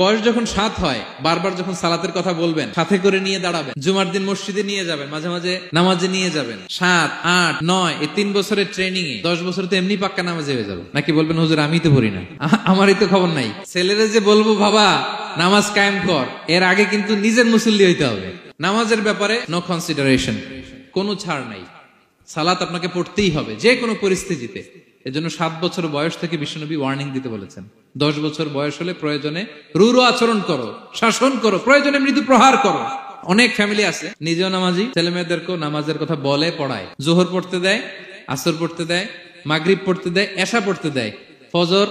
বয়স যখন 7 হয়, বারবার যখন সালাতের কথা বলবেন, সাথে করে নিয়ে দাঁড়াবেন, জুমার দিন মসজিদে নিয়ে যাবেন, মাঝে মাঝে নামাজে নিয়ে যাবেন। 7, 8, 9 এই 3 বছরের ট্রেনিং এ 10 বছর তো এমনি পাক্কা নামাজে হয়ে যাবে। নাকি বলবেন হুজুর আমি তো পড়ি না, আমারই তো খবর নাই। ছেলেরা যে বলবো বাবা নামাজ কায়েম কর, এর আগে কিন্তু নিজের মুসল্লি হইতে হবে। নামাজের ব্যাপারে নো কনসিডারেশন, কোনো ছাড় নাই। সালাত আপনাকে পড়তেই হবে যে কোনো পরিস্থিতিতে। এজন্য 7 বছর বয়স থেকে বিশ্বনবী ওয়ার্নিং দিতে বলেছেন। 10 বছর বয়স হলে প্রয়োজনে রূঢ় আচরণ করো, শাসন করো, প্রয়োজনে মৃদু প্রহার করো। অনেক ফ্যামিলি আছে নিজেও নামাজি, ছেলে মেয়েদেরকেও নামাজের কথা বলে পড়ায়। জোহর পড়তে দেয়, আসর পড়তে দেয়, মাগরিব পড়তে দেয়, এশা পড়তে দেয়, ফজর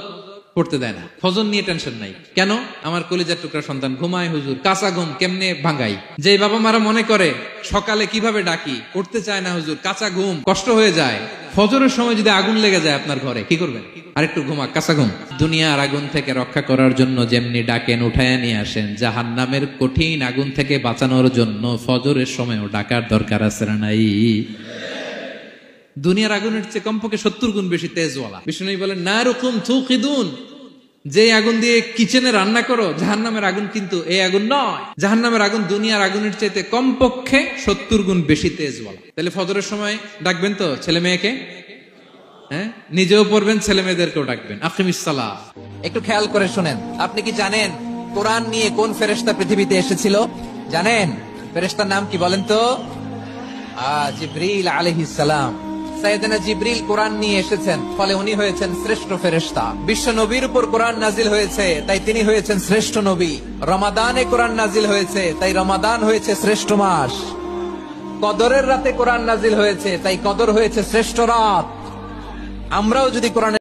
পড়তে দেয় না। ফজর নিয়ে টেনশন নাই। কেন? আমার কলিজার টুকরা সন্তান ঘুমায় হুজুর, কাঁচা ঘুম কেমনে ভাঙাই। যে বাবা মারা মনে করে সকালে কিভাবে ডাকি, উঠতে চায় না হুজুর, কাঁচা ঘুম কষ্ট হয়ে যায়। ফজরের সময় যদি আগুন লেগে যায় আপনার ঘরে, কি করবেন? আরেকটু ঘুমা, কাঁচা ঘুম। দুনিয়ার আগুন থেকে রক্ষা করার জন্য যেমনি ডাকেন, উঠায় নিয়ে আসেন, জাহান্নামের কঠিন আগুন থেকে বাঁচানোর জন্য ফজরের সময়ও ডাকার দরকার আছে না নাই? দুনিয়ার আগুনের চেয়ে কমপক্ষে 70 গুণ বেশি তেজওয়ালা। বিষ্ণু বলেন নারুকুম তুকিদুন, যে আগুন দিয়ে কিচেনে রান্না করো, জাহান্নামের আগুন কিন্তু এই আগুন নয়। জাহান্নামের আগুন দুনিয়ার আগুনের চাইতে কমপক্ষে 70 গুণ বেশি তেজওয়ালা। তাহলে ফজরের সময় ডাকবেন তো ছেলে মেয়েকে, হ্যাঁ, নিজেও পড়বেন, ছেলে মেয়েদেরকেও ডাকবেন। আকিমিস সালাহ। একটু খেয়াল করে শুনেন। আপনি কি জানেন কোরআন নিয়ে কোন ফেরেশতা পৃথিবীতে এসেছিল? জানেন? ফেরেশতার নাম কি বলেন তো? জিবরিল আলাইহিস সালাম। সাইয়েদনা জিবরিল কোরআন নিয়ে এসেছেন, ফলে উনি হয়েছেন শ্রেষ্ঠ ফেরেশতা। বিশ্ব নবীর উপর কোরআন নাজিল হয়েছে, তাই তিনি হয়েছেন শ্রেষ্ঠ নবী। রমাদানে কোরআন নাজিল হয়েছে, তাই রমাদান হয়েছে শ্রেষ্ঠ মাস। কদরের রাতে কোরআন নাজিল হয়েছে, তাই কদর হয়েছে শ্রেষ্ঠ রাত। আমরাও যদি কোরআন